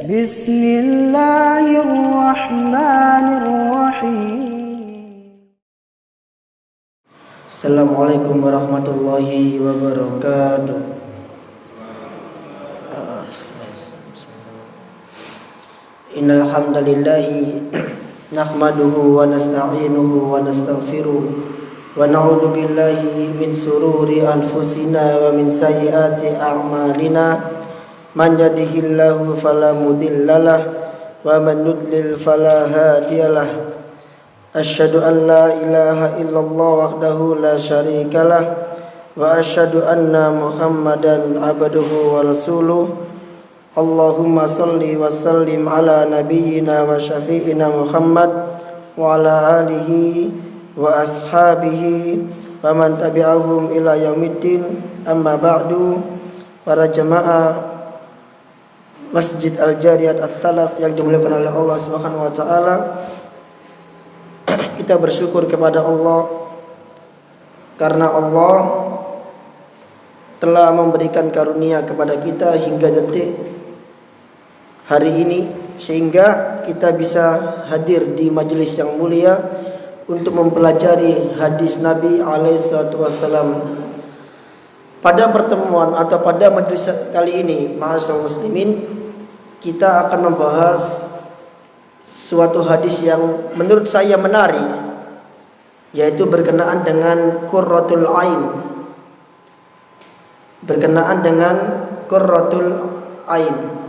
Bismillahirrahmanirrahim. Assalamualaikum warahmatullahi wabarakatuh. Innal hamdalillahi nahmaduhu wa nasta'inuhu wa nastaghfiruh wa na'udzu billahi min sururi anfusina wa min sayyiati a'malina. Man yahdihillahu fala mudhillalah wa man yudlil fala hadiyalah. Asyhadu an la ilaha illallah wahdahu la syarikalah wa asyhadu anna Muhammadan abduhu wa rasuluh. Allahumma salli wa sallim ala nabiyyina wa syafi'ina Muhammad wa ala alihi wa ashabihi wa man tabi'ahum ila yaumiddin. Amma ba'du. Para jemaah Masjid Al-Jariyat Ats-Tsalath yang dimuliakan oleh Allah Subhanahu wa taala, kita bersyukur kepada Allah karena Allah telah memberikan karunia kepada kita hingga detik hari ini, sehingga kita bisa hadir di majelis yang mulia untuk mempelajari hadis Nabi SAW. Pada pertemuan atau pada majelis kali ini, ma'asyiral muslimin, kita akan membahas suatu hadis yang menurut saya menarik, yaitu berkenaan dengan qurratul ain. Berkenaan dengan qurratul ain,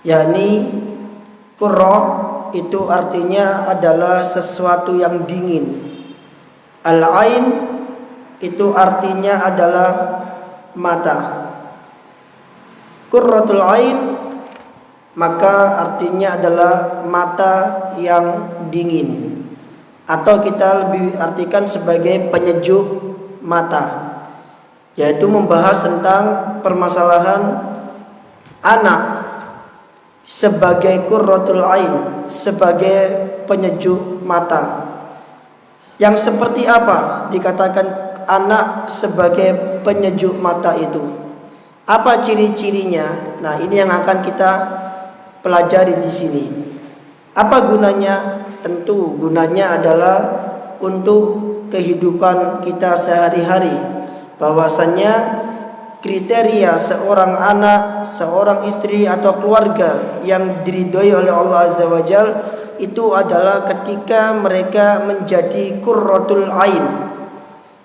yakni qurra itu artinya adalah sesuatu yang dingin. Al-ain itu artinya adalah mata. Qurratul ain maka artinya adalah mata yang dingin, atau kita lebih artikan sebagai penyejuk mata, yaitu membahas tentang permasalahan anak sebagai qurratul ain, sebagai penyejuk mata. Yang seperti apa dikatakan anak sebagai penyejuk mata itu? Apa ciri-cirinya? Nah, ini yang akan kita pelajari di sini. Apa gunanya? Tentu gunanya adalah untuk kehidupan kita sehari-hari. Bahwasannya kriteria seorang anak, seorang istri atau keluarga yang diridhoi oleh Allah Azza wa Jalla itu adalah ketika mereka menjadi qurratul ain.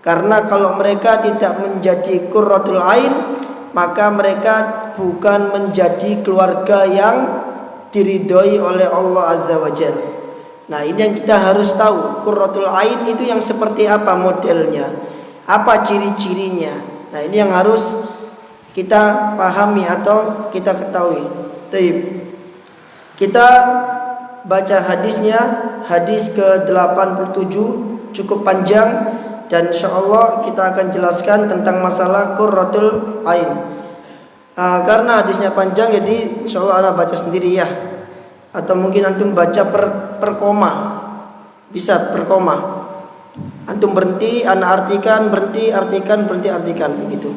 Karena kalau mereka tidak menjadi qurratul ain, maka mereka bukan menjadi keluarga yang diridhoi oleh Allah Azza wa Jalla. Nah, ini yang kita harus tahu. Qurratul ain itu yang seperti apa modelnya, apa ciri-cirinya. Nah, ini yang harus kita pahami atau kita ketahui. Baik. Kita baca hadisnya, hadis ke-87, cukup panjang, dan insyaallah kita akan jelaskan tentang masalah qurratul ain. Karena hadisnya panjang, jadi insyaallah ana baca sendiri ya. Atau mungkin antum baca per koma. Bisa per koma. Antum berhenti, ana artikan, berhenti, artikan, berhenti, artikan, begitu.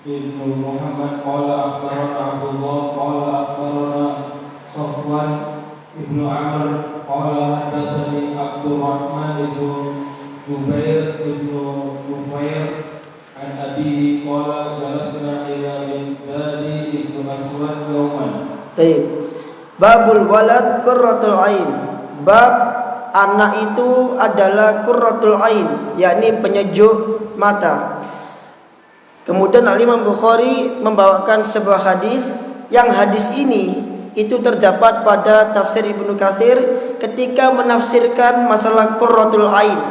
Ibnu Muhammad qala akhbarana Abdullah qala akhbarana Safwan ibnu Amr qala hadatsani Abdurrahman ibnu Jubair ibnu Nufair an Abi qala jalasna ila Bani ibnu Aswad yawman. Baik. Babul walad qurratul ain. Bab anak itu adalah qurratul ain, yakni penyejuk mata. Kemudian Al-Imam Bukhari membawakan sebuah hadis, yang hadis ini itu terdapat pada tafsir Ibnu Katsir ketika menafsirkan masalah qurratul ain.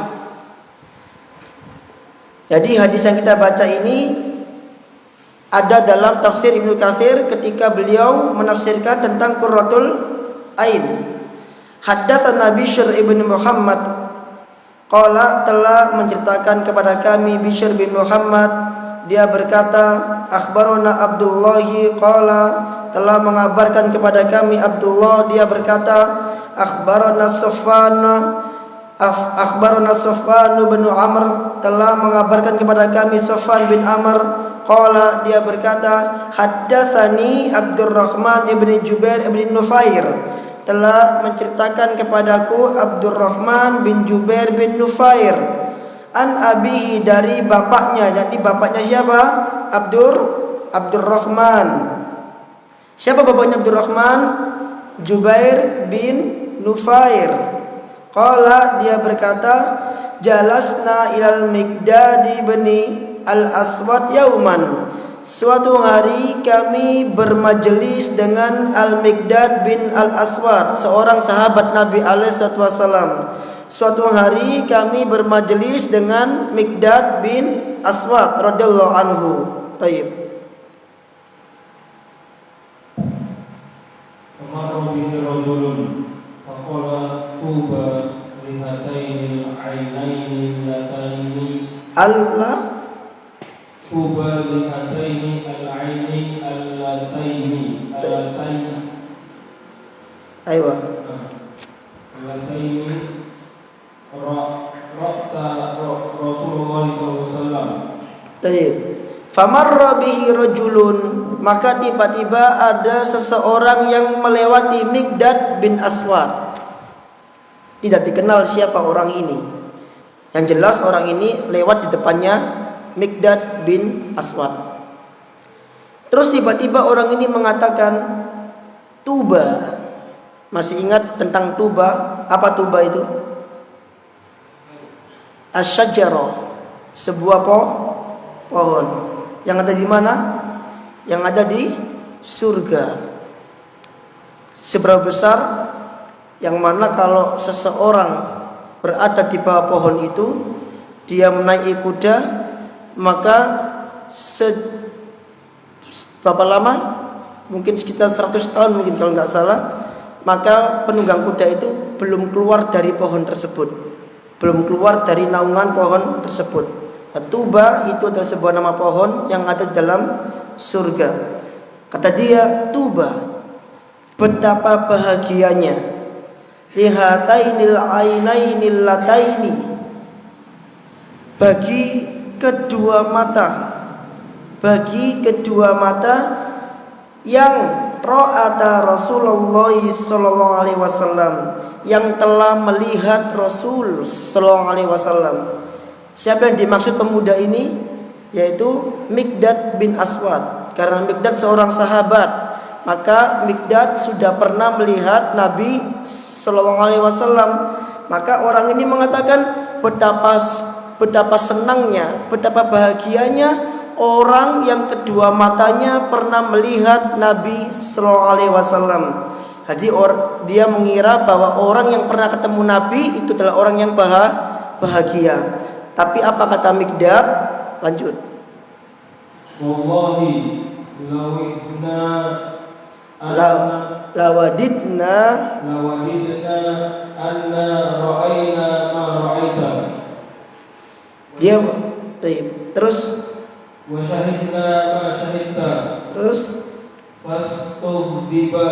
Jadi hadis yang kita baca ini ada dalam tafsir Ibnu Katsir ketika beliau menafsirkan tentang qurratul ain. Haddatsana Bishr ibn Muhammad qala telah menceritakan kepada kami Bishr bin Muhammad, dia berkata, akhbarona Abdullahi qala telah mengabarkan kepada kami Abdullah, dia berkata, akhbarona Sofwan bin Amr telah mengabarkan kepada kami Sofwan bin Amr, qala dia berkata, haddatsani Abdurrahman ibn Jubair ibn Nufair telah menceritakan kepadaku Abdurrahman bin Jubair bin Nufair an abihi dari bapaknya. Jadi bapaknya siapa? Abdurrahman. Siapa bapaknya Abdurrahman? Jubair bin Nufair. Qala dia berkata, jalasna ilal Miqdad bin al-Aswad yauman. Suatu hari kami bermajelis dengan Al-Miqdad bin Al-Aswad, seorang sahabat Nabi alaihissalam. Suatu hari kami bermajelis dengan Miqdad bin Aswad radhiyallahu anhu. Baik. Amara bihi rajulun faqala tuba lihataini ainaini lataini Allah tuba lihataini al-aini allataini aywa allataini ra'ta Rasulullah SAW. Baik. Famarra bihi rajulun, maka tiba-tiba ada seseorang yang melewati Miqdad bin Aswad. Tidak dikenal siapa orang ini. Yang jelas orang ini lewat di depannya Miqdad bin Aswad. Terus tiba-tiba orang ini mengatakan, tuba. Masih ingat tentang tuba? Apa tuba itu? Asy-syajarah, sebuah pohon. Yang ada di mana? Yang ada di surga. Seberapa besar? Yang mana kalau seseorang berada di bawah pohon itu, dia menaiki kuda, maka berapa lama? Mungkin sekitar 100 tahun mungkin kalau nggak salah. Maka penunggang kuda itu belum keluar dari pohon tersebut, belum keluar dari naungan pohon tersebut. Tuba itu adalah sebuah nama pohon yang ada dalam surga. Kata dia, tuba, betapa bahagianya lihatainil ainainil lataini, bagi kedua mata yang ra'ata Rasulullah sallallahu alaihi wasallam, yang telah melihat Rasul sallallahu alaihi wasallam. Siapa yang dimaksud pemuda ini? Yaitu Miqdad bin Aswad. Karena Miqdad seorang sahabat, maka Miqdad sudah pernah melihat Nabi sallallahu alaihi wasallam. Maka orang ini mengatakan betapa senangnya, betapa bahagianya orang yang kedua matanya pernah melihat Nabi sallallahu alaihi wasallam. Jadi dia mengira bahwa orang yang pernah ketemu Nabi itu adalah orang yang bahagia. Tapi apa kata Miqdad? Lanjut. Wallahi lawadidna anna ra'ayna ma ra'aita. Dia terus Wa syahidna ma syahidta. Terus fastughdiba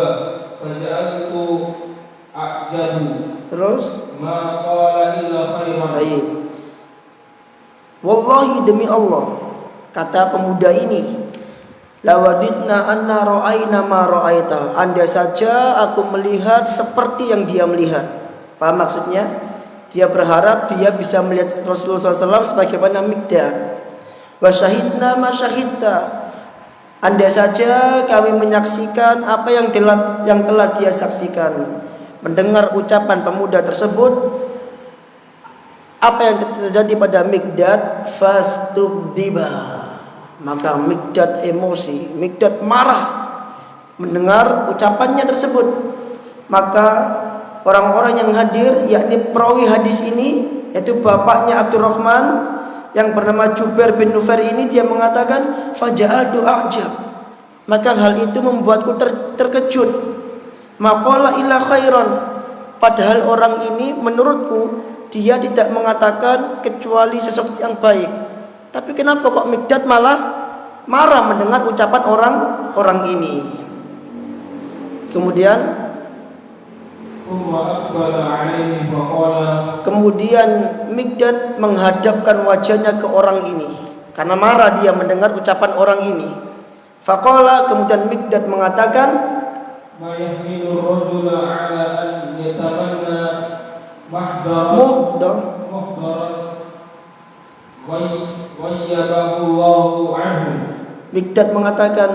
faja'altu a'jabu. Terus ma qala illa khairan. Baik. Wallahi, demi Allah, kata pemuda ini, lawadidna anna ra'ayna ma ra'aita. Andai saja aku melihat seperti yang dia melihat. Paham maksudnya? Dia berharap dia bisa melihat Rasulullah SAW sebagaimana Miqdad. Wa syahidna ma syahidta. Andai saja kami menyaksikan apa yang telah dia saksikan. Mendengar ucapan pemuda tersebut, apa yang terjadi pada Miqdad? Fastughdiba, maka Miqdad emosi, Miqdad marah mendengar ucapannya tersebut. Maka orang-orang yang hadir, yakni perawi hadis ini, yaitu bapaknya Abdurrahman yang bernama Jubair bin Nufair ini, dia mengatakan faja'altu a'jab, maka hal itu membuatku terkejut. Maqala illa khairan, padahal orang ini menurutku dia tidak mengatakan kecuali sesuatu yang baik. Tapi kenapa kok Mikdad malah marah mendengar ucapan orang ini? Kemudian Mikdad menghadapkan wajahnya ke orang ini karena marah dia mendengar ucapan orang ini. Faqala, kemudian Mikdad mengatakan, Mikdad mengatakan,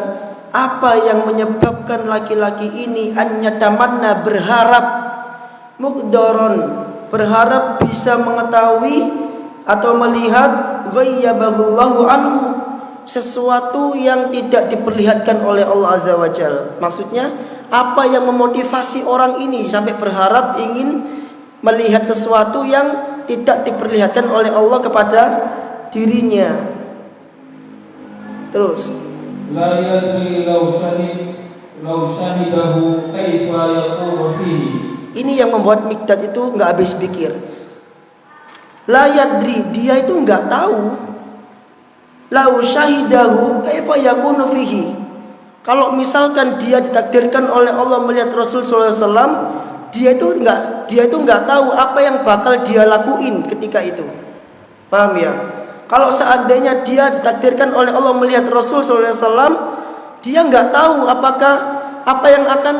apa yang menyebabkan laki-laki ini an yatamanna, berharap, muqdaron, berharap bisa mengetahui atau melihat, ghayyabahullahu anhu, sesuatu yang tidak diperlihatkan oleh Allah Azza wa Jalla. Maksudnya apa yang memotivasi orang ini sampai berharap ingin melihat sesuatu yang tidak diperlihatkan oleh Allah kepada dirinya. Terus, la yadri law shahidahu kaifa yaqulu fihi. Ini yang membuat Mikdad itu nggak habis pikir. La yadri, dia itu nggak tahu. Law syahidahu kaifa yakunu fihi. Kalau misalkan dia ditakdirkan oleh Allah melihat Rasul sallallahu alaihi wasallam, dia itu nggak tahu apa yang bakal dia lakuin ketika itu. Paham ya? Kalau seandainya dia ditakdirkan oleh Allah melihat Rasul sallallahu alaihi wasallam, dia nggak tahu apakah apa yang akan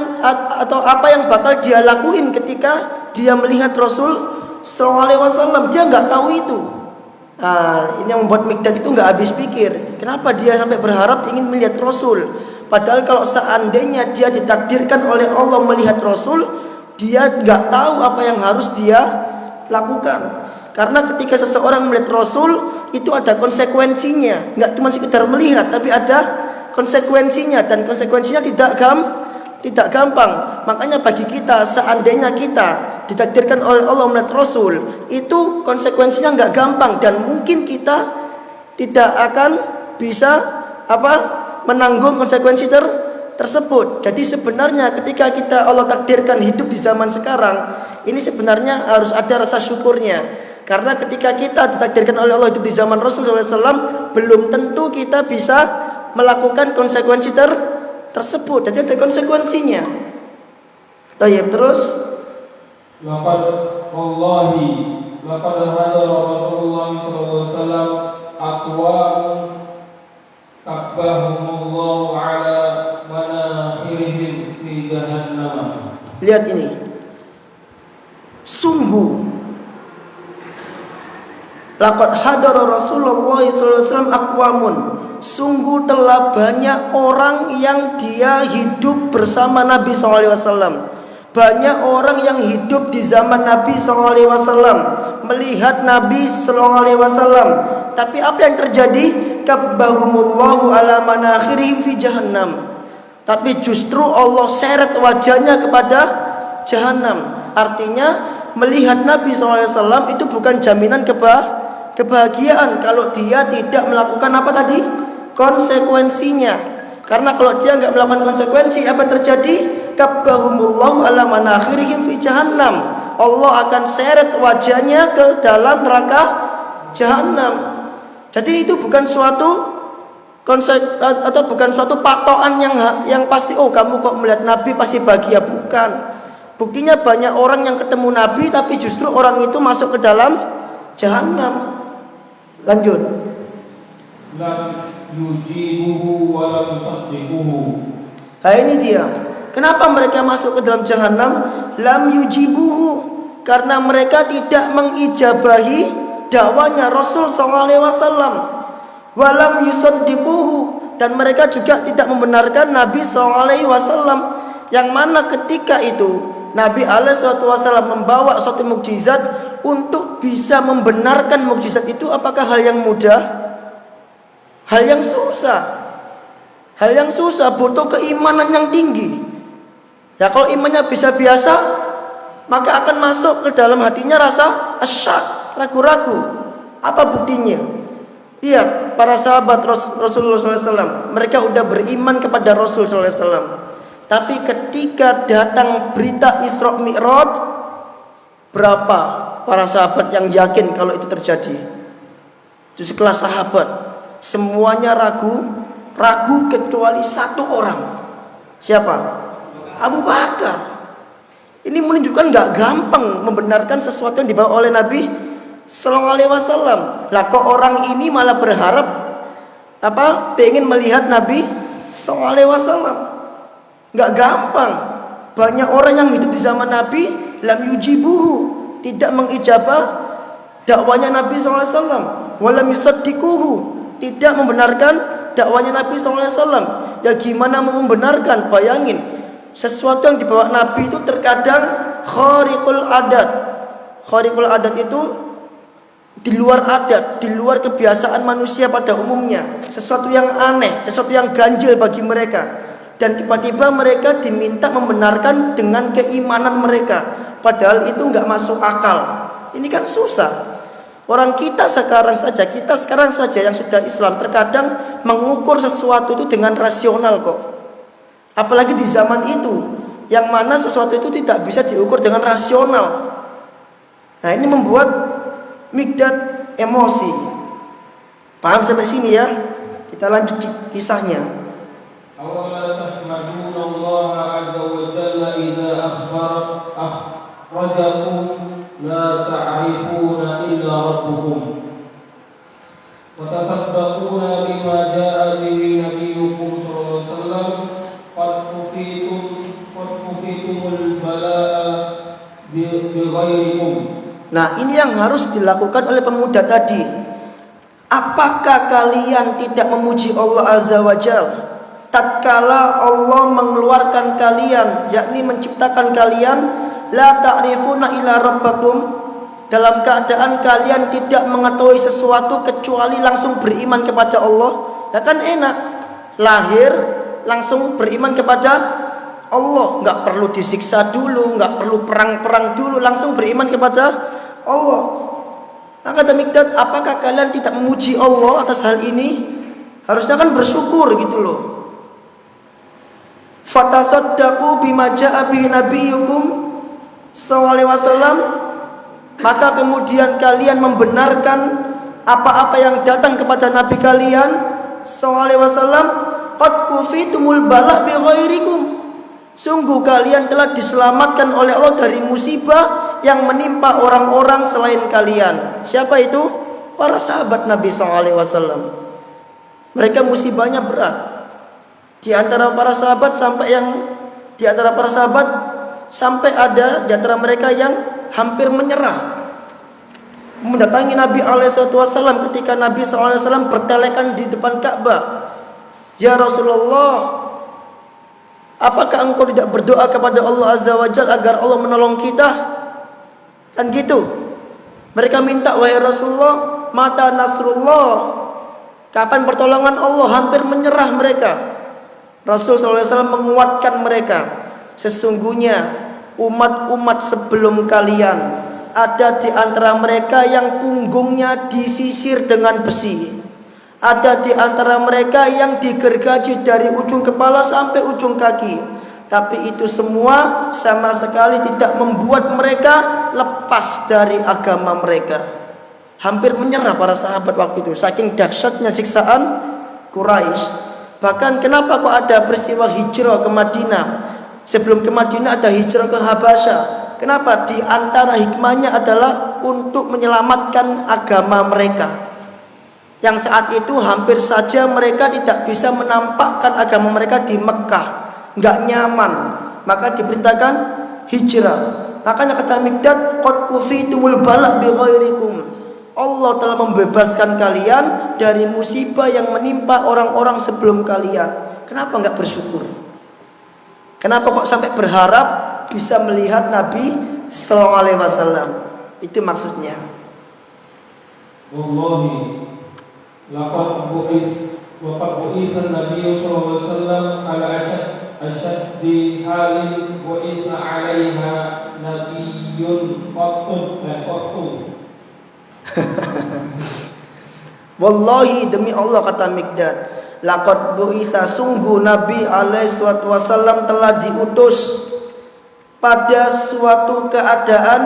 atau apa yang bakal dia lakuin ketika dia melihat Rasul sallallahu alaihi wasallam. Dia nggak tahu itu. Nah, ini yang membuat Mikdad itu nggak habis pikir. Kenapa dia sampai berharap ingin melihat Rasul? Padahal kalau seandainya dia ditakdirkan oleh Allah melihat Rasul, dia nggak tahu apa yang harus dia lakukan. Karena ketika seseorang melihat Rasul, itu ada konsekuensinya. Nggak cuma sekedar melihat, tapi ada konsekuensinya. Dan konsekuensinya tidak gampang. Makanya bagi kita, seandainya kita ditakdirkan oleh Allah melihat Rasul, itu konsekuensinya nggak gampang. Dan mungkin kita tidak akan bisa menanggung konsekuensi tersebut. Jadi sebenarnya ketika kita Allah takdirkan hidup di zaman sekarang, ini sebenarnya harus ada rasa syukurnya. Karena ketika kita ditakdirkan oleh Allah hidup di zaman Rasul SAW, belum tentu kita bisa melakukan konsekuensi tersebut. Jadi ada konsekuensinya. Tayyib, terus. Laqad hadara Rasulullah sallallahu alaihi wasallam aqwamun kabbahumullahu ala manakhirihim fi jahannam. Lihat ini. Sungguh laqad hadara Rasulullah sallallahu alaihi wasallam aqwamun, sungguh telah banyak orang yang dia hidup bersama Nabi sallallahu alaihi wasallam. Banyak orang yang hidup di zaman Nabi sallallahu alaihi wasallam, melihat Nabi sallallahu alaihi wasallam. Tapi apa yang terjadi? Kabbahumullahu ala manakhirihim fi jahannam. Tapi justru Allah seret wajahnya kepada jahanam. Artinya melihat Nabi SAW itu bukan jaminan kebahagiaan kalau dia tidak melakukan apa tadi? Konsekuensinya. Karena kalau dia nggak melakukan konsekuensi, apa yang terjadi? Kabbahumullahu ala manakhirihim fi jahannam. Allah akan seret wajahnya ke dalam neraka jahanam. Jadi itu bukan suatu konsep atau bukan suatu patokan yang pasti. Oh, kamu kok melihat Nabi pasti bahagia, bukan. Buktinya banyak orang yang ketemu Nabi tapi justru orang itu masuk ke dalam jahanam. Lanjut. Lam yujibuhu wa lam yusaddiquhu. Ini dia. Kenapa mereka masuk ke dalam jahanam? Lam yujibuhu, karena mereka tidak mengijabahi dakwanya Rasul SAW. Walam yusaddiquhu, dan mereka juga tidak membenarkan Nabi SAW. Yang mana ketika itu Nabi SAW membawa suatu mukjizat, untuk bisa membenarkan mukjizat itu apakah hal yang mudah? Hal yang susah. Hal yang susah, butuh keimanan yang tinggi. Ya kalau imannya bisa biasa, maka akan masuk ke dalam hatinya rasa asyak, ragu-ragu. Apa buktinya? Lihat para sahabat Rasulullah SAW, mereka udah beriman kepada Rasul SAW. Tapi ketika datang berita Isra Mi'raj, berapa para sahabat yang yakin kalau itu terjadi. Itu sekelas sahabat, semuanya ragu kecuali satu orang. Siapa? Abu Bakar. Ini menunjukkan nggak gampang membenarkan sesuatu yang dibawa oleh Nabi Sallallahu Alaihi Wasallam. Lah kok orang ini malah berharap pengen melihat Nabi Sallallahu Alaihi Wasallam? Nggak gampang. Banyak orang yang hidup di zaman Nabi lam yujibuhu, tidak mengijabah dakwanya Nabi Sallallahu Alaihi Wasallam. Walam yusaddiquhu, tidak membenarkan dakwanya Nabi Sallallahu Alaihi Wasallam. Ya gimana mau membenarkan? Bayangin. Sesuatu yang dibawa Nabi itu terkadang khariqul adat. Khariqul adat itu di luar adat, di luar kebiasaan manusia pada umumnya. Sesuatu yang aneh, sesuatu yang ganjil bagi mereka. Dan tiba-tiba mereka diminta membenarkan dengan keimanan mereka. Padahal itu nggak masuk akal. Ini kan susah. Orang kita sekarang saja yang sudah Islam terkadang mengukur sesuatu itu dengan rasional kok. Apalagi di zaman itu, yang mana sesuatu itu tidak bisa diukur dengan rasional. Nah ini membuat Mikdad emosi. Paham sampai sini ya? Kita lanjut kisahnya. Awala tahmaduna Allah azza wa jalla idza akhrajakum la ta'rifuna illa rabbukum wa tasaddaquna bima jaa'a bihi nabiyyukum sallallahu alaihi wasallam qad kufitumul balaa bighairikum. Nah ini yang harus dilakukan oleh pemuda tadi. Apakah kalian tidak memuji Allah azza wa jalla tatkala Allah mengeluarkan kalian, yakni menciptakan kalian, la ta'rifuna illa rabbakum, dalam keadaan kalian tidak mengetahui sesuatu kecuali langsung beriman kepada Allah? Ya kan enak, lahir langsung beriman kepada Allah, nggak perlu disiksa dulu, nggak perlu perang-perang dulu, langsung beriman kepada Allah. Maka demikian, apakah kalian tidak memuji Allah atas hal ini? Harusnya kan bersyukur gitu loh. Fatasaddaqu bima jaa'a bihi nabiyyukum sallallahu alaihi wasallam, maka kemudian kalian membenarkan apa-apa yang datang kepada nabi kalian sallallahu alaihi wasallam. Qad kufitumul bala' bi ghairikum, sungguh kalian telah diselamatkan oleh Allah dari musibah yang menimpa orang-orang selain kalian. Siapa itu? Para sahabat Nabi sallallahu alaihi wasallam. Mereka musibahnya berat. Di antara para sahabat sampai ada di antara mereka yang hampir menyerah, mendatangi Nabi SAW ketika Nabi SAW bertelekan di depan Ka'bah. Ya Rasulullah, apakah engkau tidak berdoa kepada Allah Azza wa Jalla agar Allah menolong kita? Kan gitu. Mereka minta, wahai Rasulullah, mata nasrullah, kapan pertolongan Allah? Hampir menyerah mereka. Rasul SAW menguatkan mereka. Sesungguhnya umat-umat sebelum kalian ada di antara mereka yang punggungnya disisir dengan besi. Ada di antara mereka yang digergaji dari ujung kepala sampai ujung kaki. Tapi itu semua sama sekali tidak membuat mereka lepas dari agama mereka. Hampir menyerah para sahabat waktu itu, saking dahsyatnya siksaan Quraisy. Bahkan kenapa kok ada peristiwa hijrah ke Madinah? Sebelum ke Madinah ada hijrah ke Habasyah. Kenapa? Di antara hikmahnya adalah untuk menyelamatkan agama mereka, yang saat itu hampir saja mereka tidak bisa menampakkan agama mereka di Mekah, nggak nyaman, maka diperintahkan hijrah. Makanya kata Mikdad, qad kufitumul bala' bi ghairikum, Allah telah membebaskan kalian dari musibah yang menimpa orang-orang sebelum kalian. Kenapa nggak bersyukur? Kenapa kok sampai berharap bisa melihat Nabi Sallallahu Alaihi Wasallam? Itu maksudnya. Wallahi, laqad bu'itha an-nabiy sallallahu alaihi wasallam ala ashaddi halin bu'itha 'alaiha nabiyyun qattu. Wallahi, demi Allah, kata Mikdad, laqad bu'itha, sungguh Nabi alaihi wasallam telah diutus pada suatu keadaan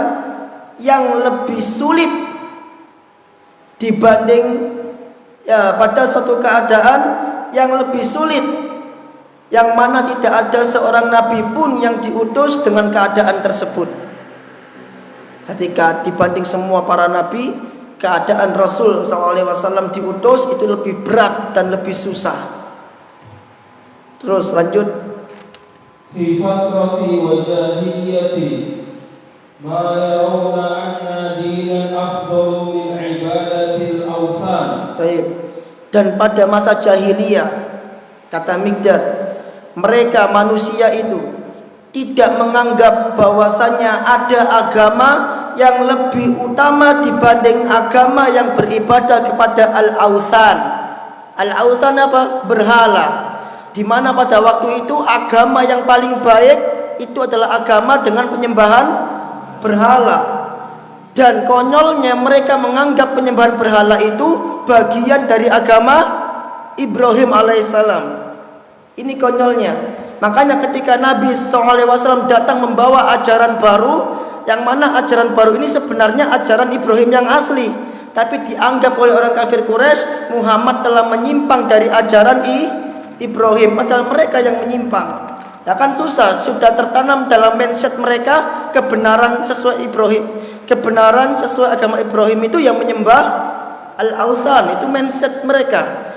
yang lebih sulit dibanding pada suatu keadaan yang lebih sulit, yang mana tidak ada seorang nabi pun yang diutus dengan keadaan tersebut. Ketika dibanding semua para nabi, keadaan Rasul SAW diutus itu lebih berat dan lebih susah. Terus lanjut. Fi fatrati wa jahiliyati ma yarawna anna dinan afdalu min ibadatil awsan. Dan pada masa jahiliyah, kata Mikdad, mereka manusia itu tidak menganggap bahwasanya ada agama yang lebih utama dibanding agama yang beribadah kepada al-awsan. Al-awsan apa? Berhala. Di mana pada waktu itu agama yang paling baik itu adalah agama dengan penyembahan berhala. Dan konyolnya mereka menganggap penyembahan berhala itu bagian dari agama Ibrahim alaihissalam. Ini konyolnya. Makanya ketika Nabi SAW datang membawa ajaran baru, yang mana ajaran baru ini sebenarnya ajaran Ibrahim yang asli, tapi dianggap oleh orang kafir Quraisy Muhammad telah menyimpang dari ajaran Ibrahim, padahal mereka yang menyimpang. Ya kan susah, sudah tertanam dalam mindset mereka kebenaran sesuai Ibrahim, kebenaran sesuai agama Ibrahim itu yang menyembah al-awthan, itu mindset mereka.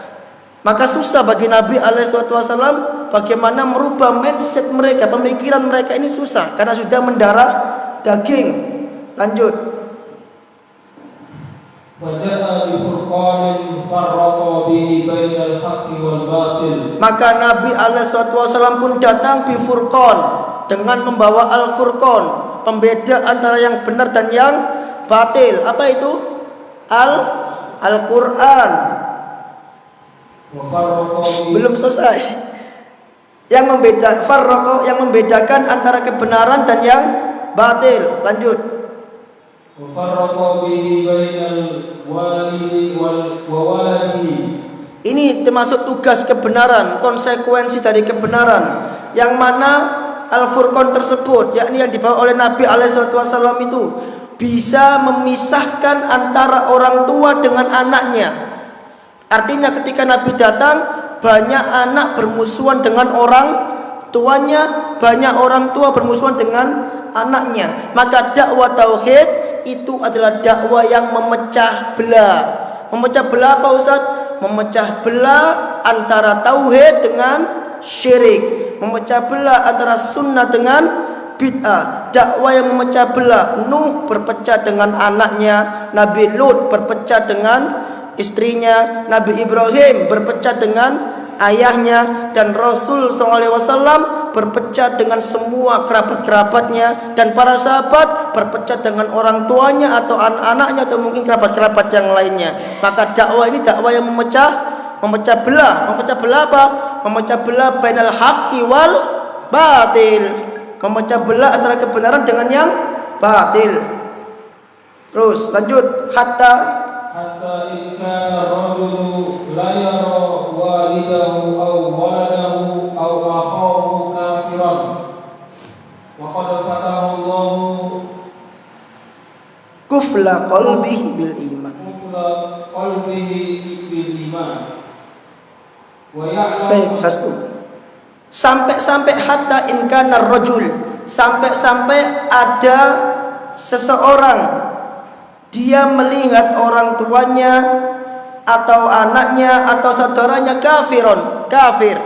Maka susah bagi Nabi SAW bagaimana merubah mindset mereka, pemikiran mereka ini susah karena sudah mendarah daging. Lanjut. Maka Nabi SAW pun datang bifurqan, dengan membawa al-furqan, pembeda antara yang benar dan yang batil. Apa itu? Al-Quran. Belum selesai. Yang membedakan antara kebenaran dan yang batil. Lanjut. Ini termasuk tugas kebenaran, konsekuensi dari kebenaran, yang mana Al-Furqan tersebut, yakni yang dibawa oleh Nabi SAW itu bisa memisahkan antara orang tua dengan anaknya. Artinya ketika Nabi datang, banyak anak bermusuhan dengan orang tuanya, banyak orang tua bermusuhan dengan anaknya. Maka dakwah tauhid itu adalah dakwah yang memecah belah. Memecah belah apa Ustaz? Memecah belah antara tauhid dengan syirik, memecah belah antara sunnah dengan bid'ah. Dakwah yang memecah belah. Nuh berpecah dengan anaknya, Nabi Lut berpecah dengan istrinya, Nabi Ibrahim berpecah dengan ayahnya, dan Rasul SAW berpecah dengan semua kerabat-kerabatnya, dan para sahabat berpecah dengan orang tuanya atau anak-anaknya atau mungkin kerabat-kerabat yang lainnya. Maka dakwah ini dakwah yang memecah belah. Memecah belah apa? Memecah belah bainal haqqi wal batil. Memecah belah antara kebenaran dengan yang batil. Terus lanjut. Hatta in kana rajulu la yara walidahu aw waladahu aw akhahu kafiran wa qad fatahu Allahu kufla qalbihi bil iman. Baik, hasbuk. Sampai hatta in kana rajul, sampai ada seseorang dia melihat orang tuanya atau anaknya atau saudaranya kafir.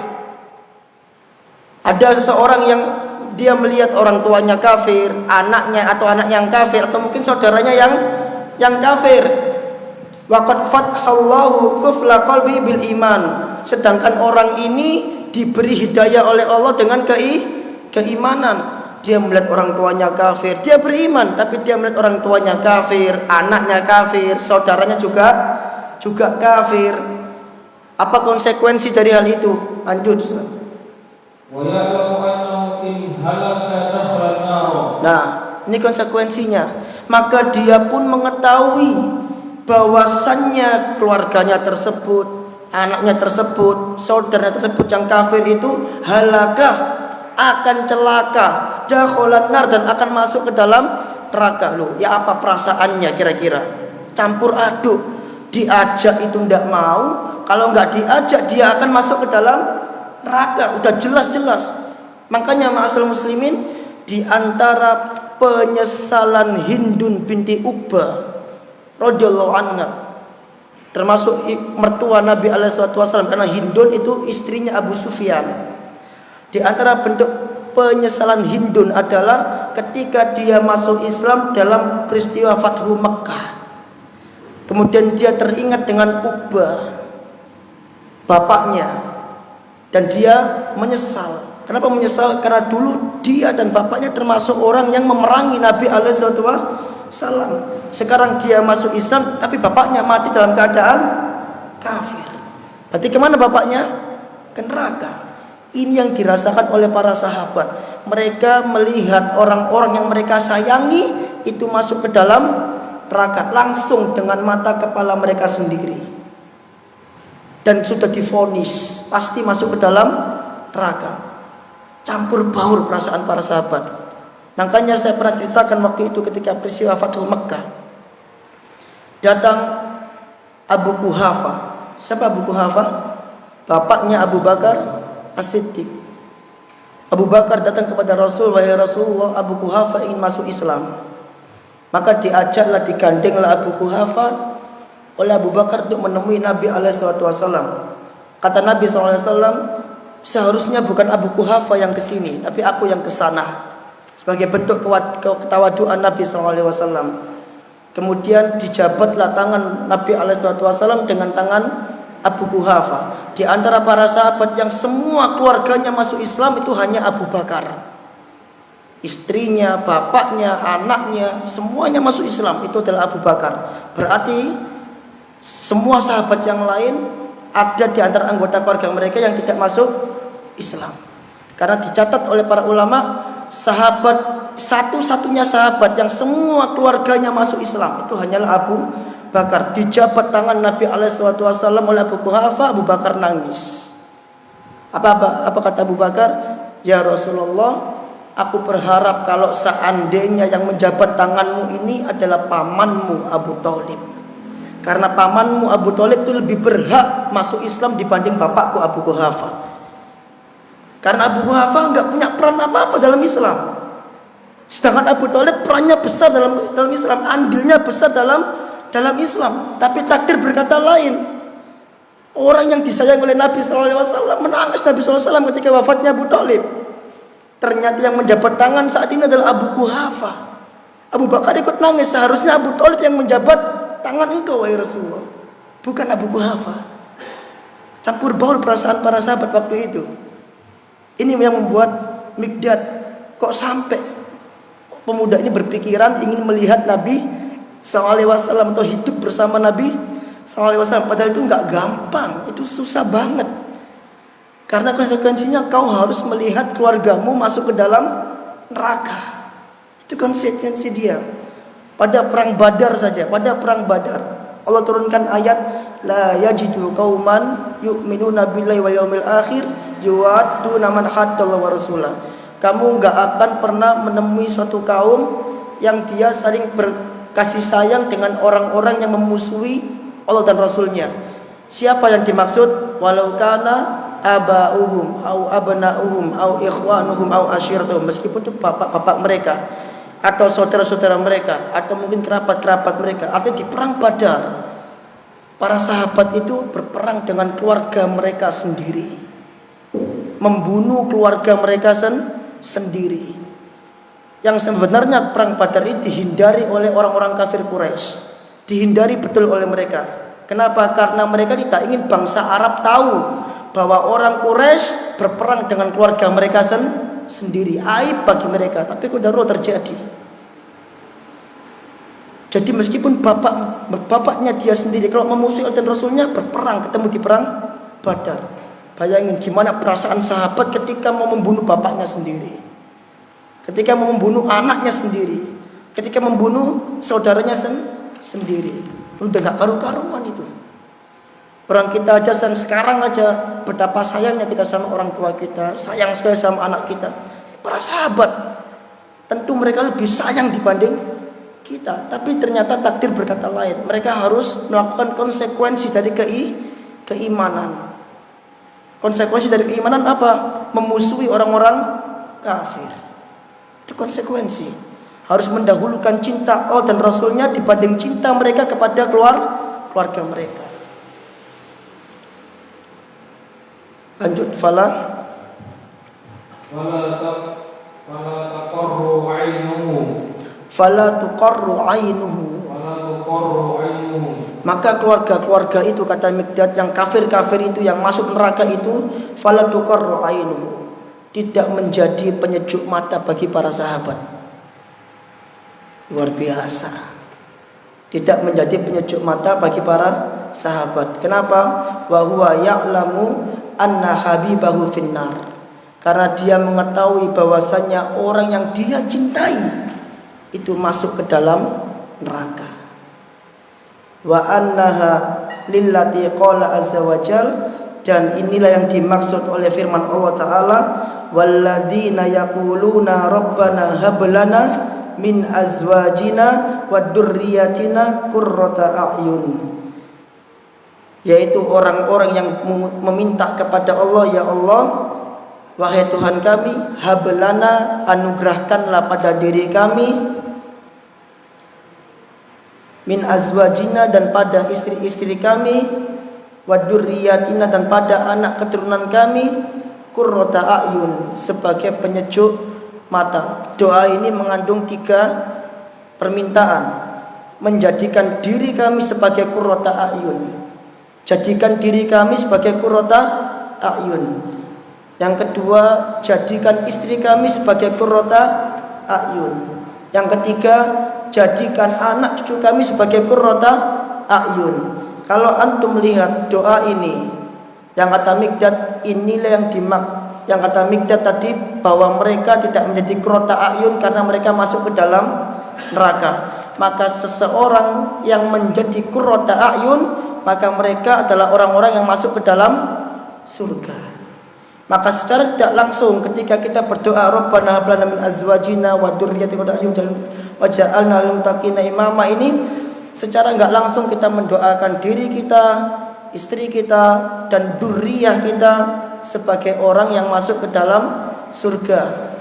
Ada seseorang yang dia melihat orang tuanya kafir, anaknya atau anak yang kafir, atau mungkin saudaranya yang kafir. Wa qad fathallahu kufla qalbi bil iman. Sedangkan orang ini diberi hidayah oleh Allah dengan keimanan. Dia melihat orang tuanya kafir, dia beriman, tapi dia melihat orang tuanya kafir, anaknya kafir, saudaranya juga kafir. Apa konsekuensi dari hal itu? Lanjut. Nah, ini konsekuensinya. Maka dia pun mengetahui bahwasannya keluarganya tersebut, anaknya tersebut, saudaranya tersebut yang kafir itu halakah, akan celaka, dakhalan nar, dan akan masuk ke dalam neraka. Loh, ya apa perasaannya kira-kira? Campur aduk. Diajak itu tidak mau, kalau nggak diajak dia akan masuk ke dalam neraka. Udah jelas-jelas. Makanya ma'asyiral muslimin, di antara penyesalan Hindun binti Uqbah radhiyallahu anha, termasuk mertua Nabi alaihi wasallam, karena Hindun itu istrinya Abu Sufyan. Di antara bentuk penyesalan Hindun adalah ketika dia masuk Islam dalam peristiwa Fathu Makkah. Kemudian dia teringat dengan Uqbah, bapaknya, dan dia menyesal. Kenapa menyesal? Karena dulu dia dan bapaknya termasuk orang yang memerangi Nabi alaihissalam. Sekarang dia masuk Islam, tapi bapaknya mati dalam keadaan kafir. Berarti kemana bapaknya? Ke neraka. Ini yang dirasakan oleh para sahabat. Mereka melihat orang-orang yang mereka sayangi itu masuk ke dalam neraka langsung dengan mata kepala mereka sendiri, dan sudah divonis pasti masuk ke dalam neraka. Campur baur perasaan para sahabat. Makanya saya pernah ceritakan waktu itu ketika peristiwa Fathu Makkah, datang Abu Quhafa. Siapa Abu Quhafa? Bapaknya Abu Bakar As-Siddiq. Abu Bakar datang kepada Rasul, wahai Rasulullah, Abu Quhafa ingin masuk Islam. Maka diajaklah, digandenglah Abu Quhafa oleh Abu Bakar untuk menemui Nabi alaihissalam. Kata Nabi SAW, seharusnya bukan Abu Quhafa yang kesini, tapi aku yang kesana. Sebagai bentuk ketawaduan Nabi SAW. Kemudian dijabatlah tangan Nabi alaihissalam dengan tangan Abu Quhafa. Di antara para sahabat yang semua keluarganya masuk Islam itu hanya Abu Bakar. Istrinya, bapaknya, anaknya, semuanya masuk Islam, itu adalah Abu Bakar. Berarti semua sahabat yang lain ada di antara anggota keluarga mereka yang tidak masuk Islam. Karena dicatat oleh para ulama, sahabat satu-satunya sahabat yang semua keluarganya masuk Islam itu hanyalah Abu Bakar. Dijabat tangan Nabi alaihissalam oleh Abu Quhafa, Abu Bakar nangis. Apa kata Abu Bakar? Ya Rasulullah, aku berharap kalau seandainya yang menjabat tanganmu ini adalah pamanmu Abu Thalib. Karena pamanmu Abu Thalib itu lebih berhak masuk Islam dibanding bapakku Abu Quhafa. Karena Abu Quhafa enggak punya peran apa-apa dalam Islam. Sedangkan Abu Thalib perannya besar dalam Islam, andilnya besar dalam Islam. Tapi takdir berkata lain. Orang yang disayang oleh Nabi SAW menangis Nabi SAW ketika wafatnya Abu Thalib. Ternyata yang menjabat tangan saat ini adalah Abu Quhafa. Abu Bakar ikut nangis. Seharusnya Abu Thalib yang menjabat tangan engkau, wahai Rasulullah, bukan Abu Quhafa. Campur baur perasaan para sahabat waktu itu. Ini yang membuat Mikdad kok sampai pemuda ini berpikiran ingin melihat Nabi SAW atau hidup bersama Nabi SAW. Padahal itu nggak gampang, itu susah banget. Karena konsekuensinya kau harus melihat keluargamu masuk ke dalam neraka. Itu konsekuensi dia. Pada perang Badar saja, pada perang Badar Allah turunkan ayat, la yajidu qauman yu'minuna billahi wal yaumil akhir yuwadduna man haddallaha wa rasulah. Kamu enggak akan pernah menemui suatu kaum yang dia saling berkasih sayang dengan orang-orang yang memusuhi Allah dan Rasulnya. Siapa yang dimaksud? Walau kana aba'uhum au abna'uhum au ikhwanuhum au ashiratuhum, meskipun itu bapak-bapak mereka atau saudara-saudara mereka atau mungkin kerabat-kerabat mereka. Artinya di perang Badar para sahabat itu berperang dengan keluarga mereka sendiri, membunuh keluarga mereka sendiri. Yang sebenarnya perang Badar ini dihindari oleh orang-orang kafir Quraisy, dihindari betul oleh mereka. Kenapa? Karena mereka tidak ingin bangsa Arab tahu bahwa orang Quraisy berperang dengan keluarga mereka sendiri. Aib bagi mereka. Tapi qadarullah terjadi. Jadi meskipun bapaknya dia sendiri kalau memusuhi Allah dan Rasulnya berperang, ketemu di perang Badar. Bayangin gimana perasaan sahabat ketika mau membunuh bapaknya sendiri, ketika mau membunuh anaknya sendiri, ketika membunuh saudaranya sendiri. Udah gak karu-karuan itu. Orang kita aja sekarang aja betapa sayangnya kita sama orang tua kita, sayang sekali sama anak kita. Para sahabat tentu mereka lebih sayang dibanding kita. Tapi ternyata takdir berkata lain. Mereka harus melakukan konsekuensi dari keimanan. Konsekuensi dari keimanan apa? Memusuhi orang-orang kafir. Itu konsekuensi. Harus mendahulukan cinta Allah dan Rasulnya dibanding cinta mereka kepada keluarga mereka. Lanjut, fala tuqarru ainuhu. Maka keluarga-keluarga itu, kata Miqdad, yang kafir-kafir itu, yang masuk neraka itu, fala tuqarru ainuhu, tidak menjadi penyejuk mata bagi para sahabat. Luar biasa. Tidak menjadi penyejuk mata bagi para sahabat. Kenapa? Wa huwa ya'lamu anna habibahu finnar. Karena dia mengetahui bahwasanya orang yang dia cintai itu masuk ke dalam neraka. Wa annaha lillati qala azza wajal, dan inilah yang dimaksud oleh firman Allah Ta'ala, walladzina yaquluna rabbana hab lana min azwajina wa dzurriyyatina qurrata a'yun, yaitu orang-orang yang meminta kepada Allah, ya Allah, wahai Tuhan kami, hab lana, anugerahkanlah pada diri kami, min azwajina, dan pada istri-istri kami, wa dzurriyyatina, dan pada anak keturunan kami, qurrata a'yun, sebagai penyejuk mata. Doa ini mengandung 3 permintaan. Menjadikan diri kami sebagai qurrata a'yun, jadikan diri kami sebagai qurrata a'yun. Yang kedua, jadikan istri kami sebagai qurrata a'yun. Yang ketiga, jadikan anak cucu kami sebagai qurrata a'yun. Kalau antum lihat doa ini, yang kata Miqdad, inilah yang kata Miqdad tadi, bahwa mereka tidak menjadi qurrata a'yun karena mereka masuk ke dalam neraka. Maka seseorang yang menjadi qurrata a'yun, maka mereka adalah orang-orang yang masuk ke dalam surga. Maka secara tidak langsung ketika kita berdoa Rabbana hab lana min azwajina wa dzurriyyatina qurrata a'yun waj'alna lil muttaqina imama, ini secara enggak langsung kita mendoakan diri kita, istri kita, dan dzurriyyah kita sebagai orang yang masuk ke dalam surga.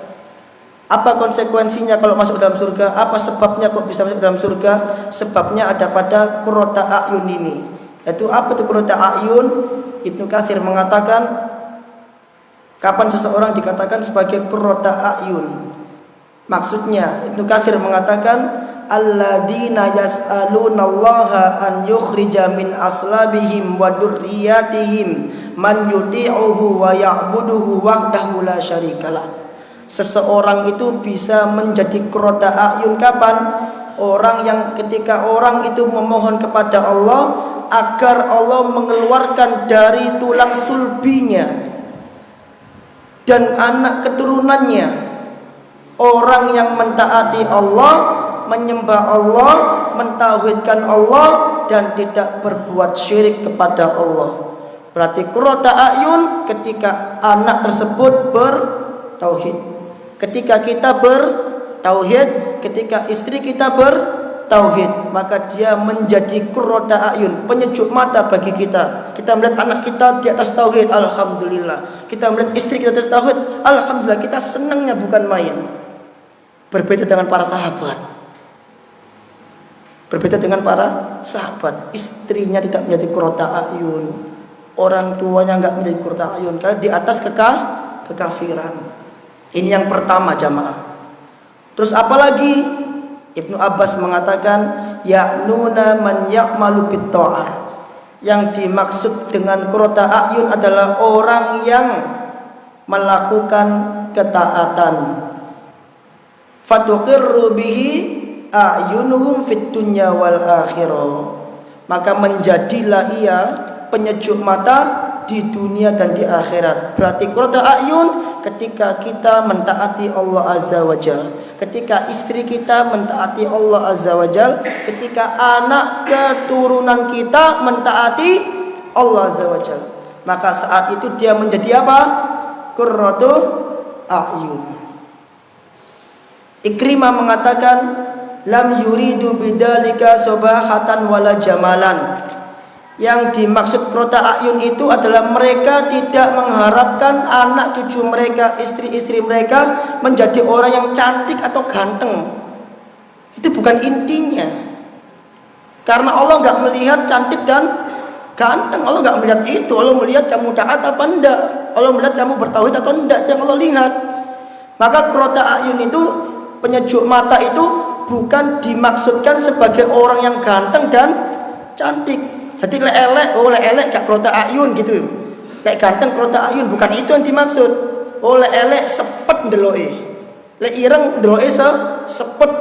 Apa konsekuensinya kalau masuk ke dalam surga? Apa sebabnya kok bisa masuk ke dalam surga? Sebabnya ada pada qurrata a'yun ini. Yaitu apa itu qurrata a'yun? Ibnu Katsir mengatakan, kapan seseorang dikatakan sebagai qurrata a'yun? Maksudnya Ibnu Katsir mengatakan, alladzina yas'alunallaha an yukhrija min aslabihim wa dzurriyyatihim man yuti'uhu wa ya'buduhu wahdahu la syarikalah. Seseorang itu bisa menjadi qurrata a'yun kapan? Orang yang ketika orang itu memohon kepada Allah agar Allah mengeluarkan dari tulang sulbinya dan anak keturunannya orang yang mentaati Allah, menyembah Allah, mentauhidkan Allah, dan tidak berbuat syirik kepada Allah. Berarti qurrata a'yun ketika anak tersebut bertauhid, ketika kita bertauhid, ketika istri kita bertauhid, maka dia menjadi qurrata a'yun, penyejuk mata bagi kita. Kita melihat anak kita di atas tauhid, alhamdulillah. Kita melihat istri kita di atas tauhid, alhamdulillah. Kita senangnya bukan main. Berbeda dengan para sahabat. Berbeda dengan para sahabat, istrinya tidak menjadi qurrata a'yun, orang tuanya enggak menjadi qurrata a'yun karena di atas kekafiran. Ini yang pertama, jamaah. Terus apalagi? Ibnu Abbas mengatakan, ya'nuna man ya'malu bit-tha'ah. Yang dimaksud dengan qurrata a'yun adalah orang yang melakukan ketaatan. Fatuqirru bihi a'yunuhum fid dunya wal akhirah. Maka menjadilah ia penyejuk mata di dunia dan di akhirat. Berarti qurrata a'yun ketika kita mentaati Allah Azza wa Jalla, ketika istri kita mentaati Allah Azza wa Jalla, ketika anak keturunan kita mentaati Allah Azza wa Jalla, maka saat itu dia menjadi apa? Qurratu a'yun. Ikrimah mengatakan, lam yuridu bidzalika subahatan wala jamalan. Yang dimaksud qurrata a'yun itu adalah mereka tidak mengharapkan anak cucu mereka, istri-istri mereka menjadi orang yang cantik atau ganteng. Itu bukan intinya. Karena Allah nggak melihat cantik dan ganteng. Allah nggak melihat itu. Allah melihat kamu taat apa enggak. Allah melihat kamu bertauhid atau enggak. Yang Allah lihat. Maka qurrata a'yun itu, penyejuk mata itu bukan dimaksudkan sebagai orang yang ganteng dan cantik. Jadi lek elek gak qurrata a'yun gitu. Lek ganteng qurrata a'yun, bukan itu yang dimaksud. Lek elek sepet ndeloke. Lek ireng ndeloke sepet.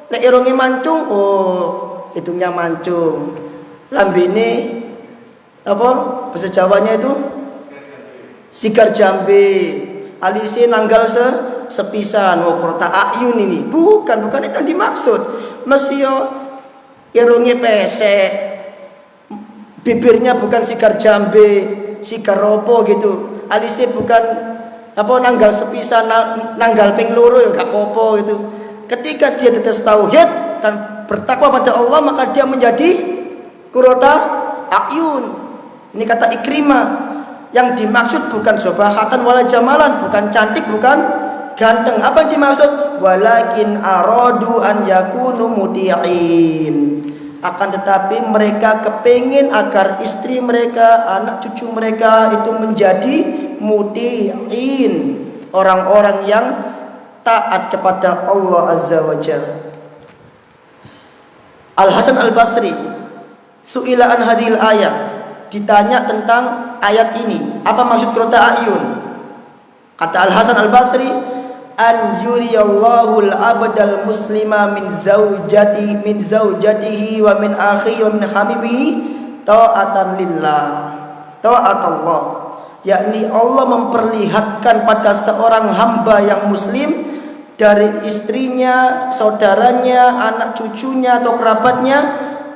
Lek irunge mancung, hidungnya mancung. Lambene apa bahasa Jawanya itu sigar jambe. Alise nanggal sepisan. Qurrata a'yun ini. Bukan itu yang dimaksud. Mesio irunge pesek, bibirnya bukan sigar jambe, sigar ropo gitu. Alise bukan apa nanggal sepisan, nanggal ping loro ya gak apa-apa gitu. Ketika dia tetes tauhid dan bertakwa pada Allah, maka dia menjadi qurrata a'yun. Ini kata Ikrimah. Yang dimaksud bukan subahatan wala jamalan, bukan cantik, bukan ganteng. Apa yang dimaksud? Walakin aradu an yakunu muti'in. Akan tetapi mereka kepingin agar istri mereka, anak cucu mereka itu menjadi muti'in, orang-orang yang taat kepada Allah Azza wa Jalla. Al-Hasan Al-Basri su'ila an hadhil ayat, ditanya tentang ayat ini, apa maksud qurrata a'yun? Kata Al-Hasan Al-Basri, an yuriyallahu al-abdal muslima min zaujatihi wa min akhihi wa min hamibihi ta'atan lillah, ta'at Allah. Yakni Allah memperlihatkan pada seorang hamba yang muslim dari istrinya, saudaranya, anak cucunya atau kerabatnya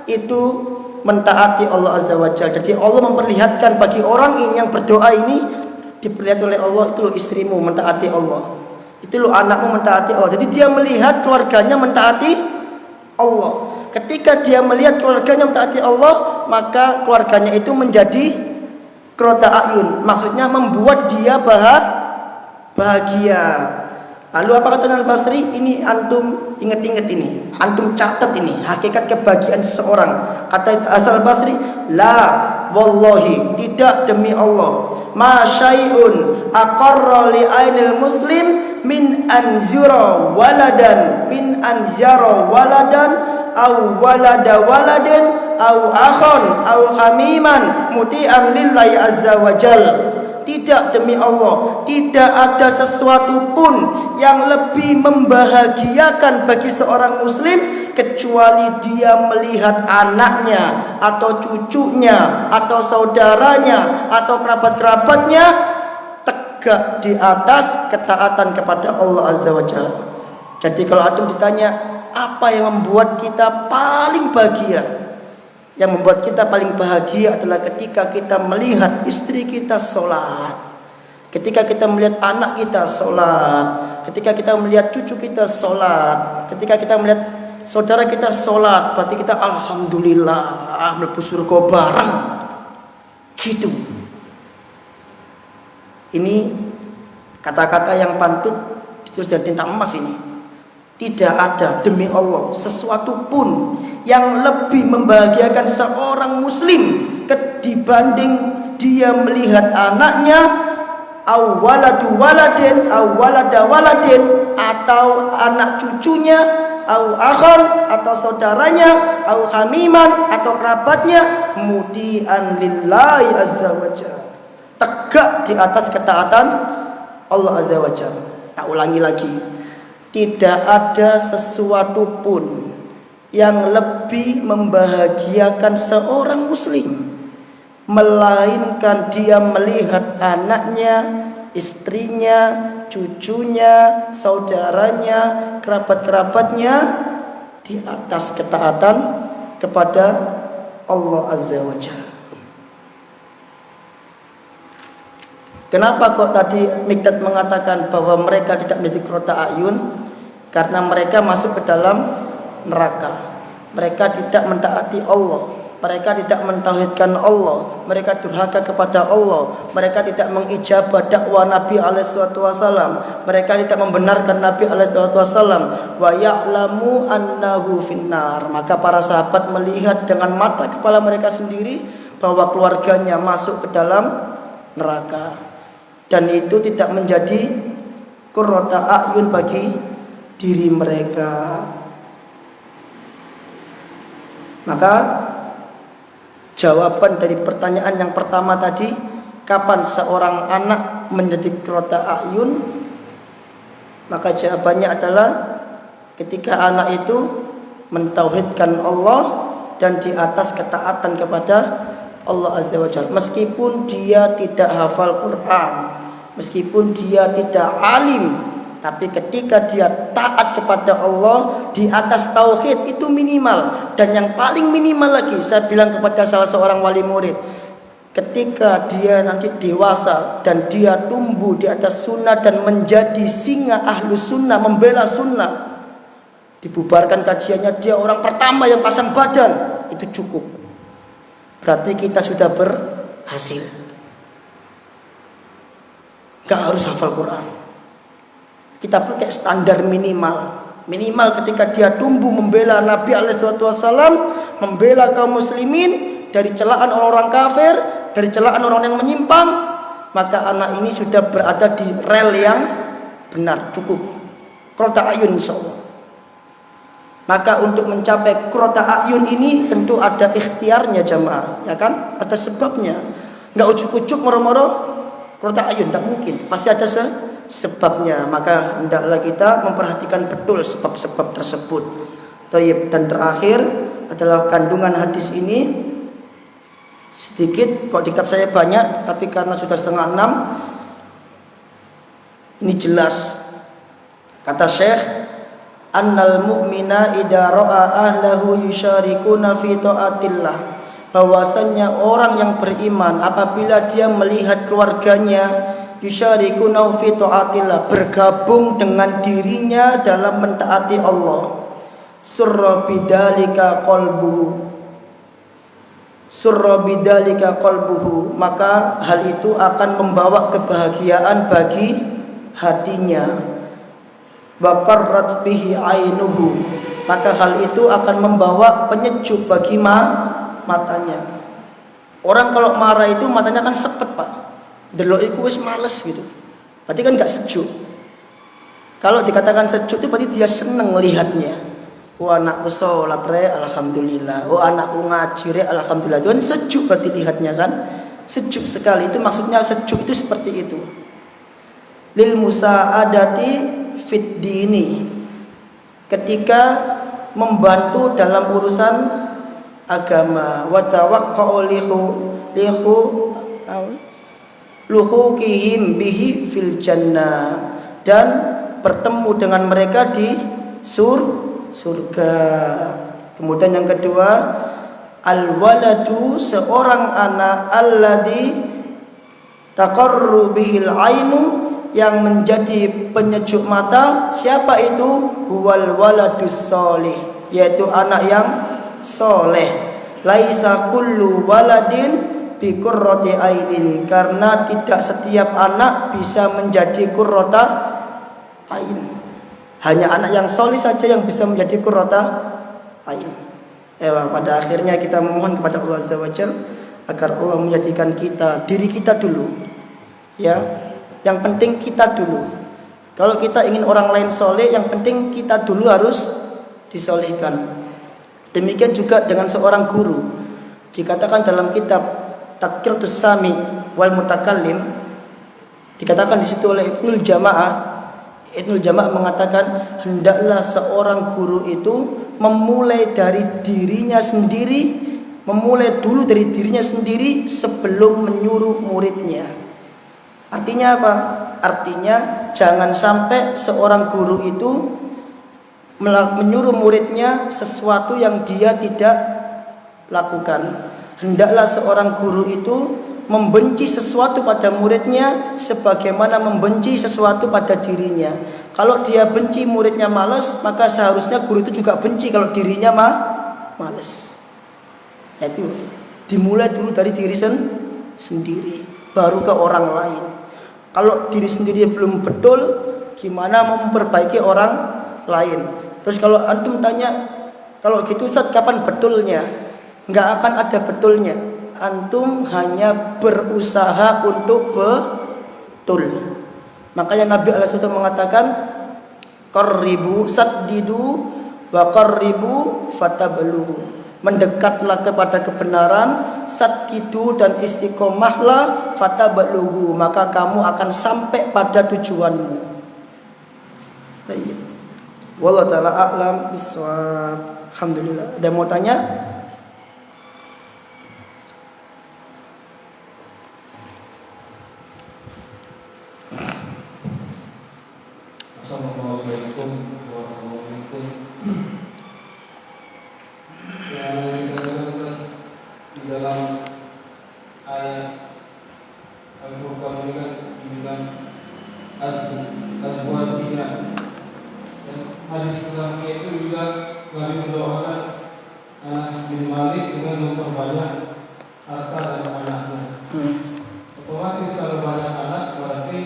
itu mentaati Allah Azza wa Jalla. Jadi Allah memperlihatkan bagi orang ini yang berdoa ini, diperlihatkan oleh Allah, itu loh istrimu mentaati Allah, itu loh anakmu mentaati Allah. Jadi dia melihat keluarganya mentaati Allah. Ketika dia melihat keluarganya mentaati Allah, maka keluarganya itu menjadi qurrata a'yun. Maksudnya membuat dia bahagia. Lalu apa kata Al-Basri? Ini antum ingat-ingat ini, antum catat ini hakikat kebahagiaan seseorang. Kata Al-Basri, la wallahi, tidak demi Allah, ma syai'un aqarra li ainil muslim min anzura waladan aw walada waladin aw akhan aw hamiman muti'an lillahi azza wa jalla. Tidak demi Allah, tidak ada sesuatu pun yang lebih membahagiakan bagi seorang muslim kecuali dia melihat anaknya atau cucunya atau saudaranya atau kerabat-kerabatnya tegak di atas ketaatan kepada Allah Azza wa Jalla. Jadi kalau antum ditanya apa yang membuat kita paling bahagia, yang membuat kita paling bahagia adalah ketika kita melihat istri kita sholat, ketika kita melihat anak kita sholat, ketika kita melihat cucu kita sholat, ketika kita melihat saudara kita sholat, berarti kita alhamdulillah mlebu surga bareng gitu. Ini kata-kata yang pantut ditulis dari tinta emas ini. Tidak ada demi Allah sesuatu pun yang lebih membahagiakan seorang muslim dibanding dia melihat anaknya awwaladu waladin awwalada waladin, atau anak cucunya, au akhon atau saudaranya, au hamiman atau kerabatnya, mudian lillahi azza wajalla, tegak di atas ketaatan Allah azza wajalla. Tak ulangi lagi, tidak ada sesuatu pun yang lebih membahagiakan seorang muslim melainkan dia melihat anaknya, istrinya, cucunya, saudaranya, kerabat-kerabatnya di atas ketaatan kepada Allah Azza wa Jalla. Kenapa kok tadi Miqdad mengatakan bahwa mereka tidak menjadi qurrata a'yun? Karena mereka masuk ke dalam neraka. Mereka tidak mentaati Allah, mereka tidak mentauhidkan Allah, mereka durhaka kepada Allah, mereka tidak mengijabah dakwah Nabi alaihissalam, mereka tidak membenarkan Nabi alaihissalam. Wa ya'lamu annahu finnar. Maka para sahabat melihat dengan mata kepala mereka sendiri bahwa keluarganya masuk ke dalam neraka, dan itu tidak menjadi qurrata a'yun bagi diri mereka. Maka jawaban dari pertanyaan yang pertama tadi, kapan seorang anak menjadi qurrata a'yun? Maka jawabannya adalah ketika anak itu mentauhidkan Allah dan di atas ketaatan kepada Allah Azza wa Jalla. Meskipun dia tidak hafal Quran, meskipun dia tidak alim, tapi ketika dia taat kepada Allah di atas tauhid, itu minimal. Dan yang paling minimal lagi, saya bilang kepada salah seorang wali murid, ketika dia nanti dewasa dan dia tumbuh di atas sunnah dan menjadi singa ahlu sunnah, membela sunnah, dibubarkan kajiannya, dia orang pertama yang pasang badan, itu cukup. Berarti kita sudah berhasil. Gak harus hafal Quran. Kita pakai standar minimal. Minimal ketika dia tumbuh membela Nabi alaihissalam, membela kaum muslimin dari celaan orang-orang kafir, dari celaan orang yang menyimpang, maka anak ini sudah berada di rel yang benar, cukup. Qurrata a'yun insyaallah. Maka untuk mencapai qurrata a'yun ini tentu ada ikhtiarnya jamaah, ya kan? Ada sebabnya. Enggak ujuk-ujuk moro-moro qurrata a'yun, tak mungkin. Pasti ada sebabnya. Maka hendaklah kita memperhatikan betul sebab-sebab tersebut. Thayyib. Dan terakhir adalah kandungan hadis ini sedikit, kok di kitab saya banyak, tapi karena sudah 5:30 ini jelas. Kata Syekh, annal mu'mina idza ra'a ahlahu yusyarikuna fi ta'atillah, bahwasanya orang yang beriman apabila dia melihat keluarganya yusyarikuna fi ta'atillah, bergabung dengan dirinya dalam mentaati Allah, surra bidzalika qalbuhu, maka hal itu akan membawa kebahagiaan bagi hatinya. Wa qarrat bihi ainuhu, maka hal itu akan membawa penyejuk bagi matanya. Orang kalau marah itu matanya kan sepet, Pak. Delok iku wis males gitu. Berarti kan enggak sejuk. Kalau dikatakan sejuk itu berarti dia seneng melihatnya. Oh anakku sholat re, alhamdulillah. Oh anakku ngaji re, alhamdulillah. Itu kan sejuk berarti lihatnya kan. Sejuk sekali. Itu maksudnya sejuk itu seperti itu. Lil musa'adati fit dini, ketika membantu dalam urusan agama. Wa tawaqqa'u luhukihim bihi fil jannah, dan bertemu dengan mereka di surga. Kemudian yang kedua, al waladu, seorang anak, alladzi taqarru bihil ainu, yang menjadi penyejuk mata. Siapa itu? Huwal waladus sholih, yaitu anak yang soleh. Laisa kullu waladin bi qurrati ainin, karena tidak setiap anak bisa menjadi qurrata ain. Hanya anak yang soleh saja yang bisa menjadi qurrata ain. Pada akhirnya kita memohon kepada Allah Azza wa Jalla agar Allah menjadikan kita, diri kita dulu, ya. Yang penting kita dulu. Kalau kita ingin orang lain soleh, yang penting kita dulu harus disolehkan. Demikian juga dengan seorang guru. Dikatakan dalam kitab Tadkiratus Sami wal Mutakallim, dikatakan di situ oleh Ibnul Jamaah mengatakan, hendaklah seorang guru itu memulai dari dirinya sendiri, memulai dulu dari dirinya sendiri sebelum menyuruh muridnya. Artinya apa? Artinya jangan sampai seorang guru itu menyuruh muridnya sesuatu yang dia tidak lakukan. Hendaklah seorang guru itu membenci sesuatu pada muridnya sebagaimana membenci sesuatu pada dirinya. Kalau dia benci muridnya malas, maka seharusnya guru itu juga benci kalau dirinya malas. Itu dimulai dulu dari diri sendiri, baru ke orang lain. Kalau diri sendiri belum betul, gimana memperbaiki orang lain? Terus kalau antum tanya, kalau gitu Ustaz kapan betulnya? Nggak akan ada betulnya. Antum hanya berusaha untuk betul. Makanya Nabi SAW mengatakan, qarribu saddidu wa qarribu fatabluhu. Mendekatlah kepada kebenaran, saddidu dan istiqomahlah, fatabluhu, maka kamu akan sampai pada tujuanmu. Baik. Wallahu taala a'lam bishawab. Alhamdulillah. Ada mau tanya? Assalamualaikum warahmatullahi wabarakatuh. Yang kita di dalam ayat Al-Furqan ini kan dibilang azwajina, dan hadis setelahnya itu juga Nabi mendoakan Anas bin Malik dengan memperbanyak harta dan anaknya. Otomatis kalau banyak anak berarti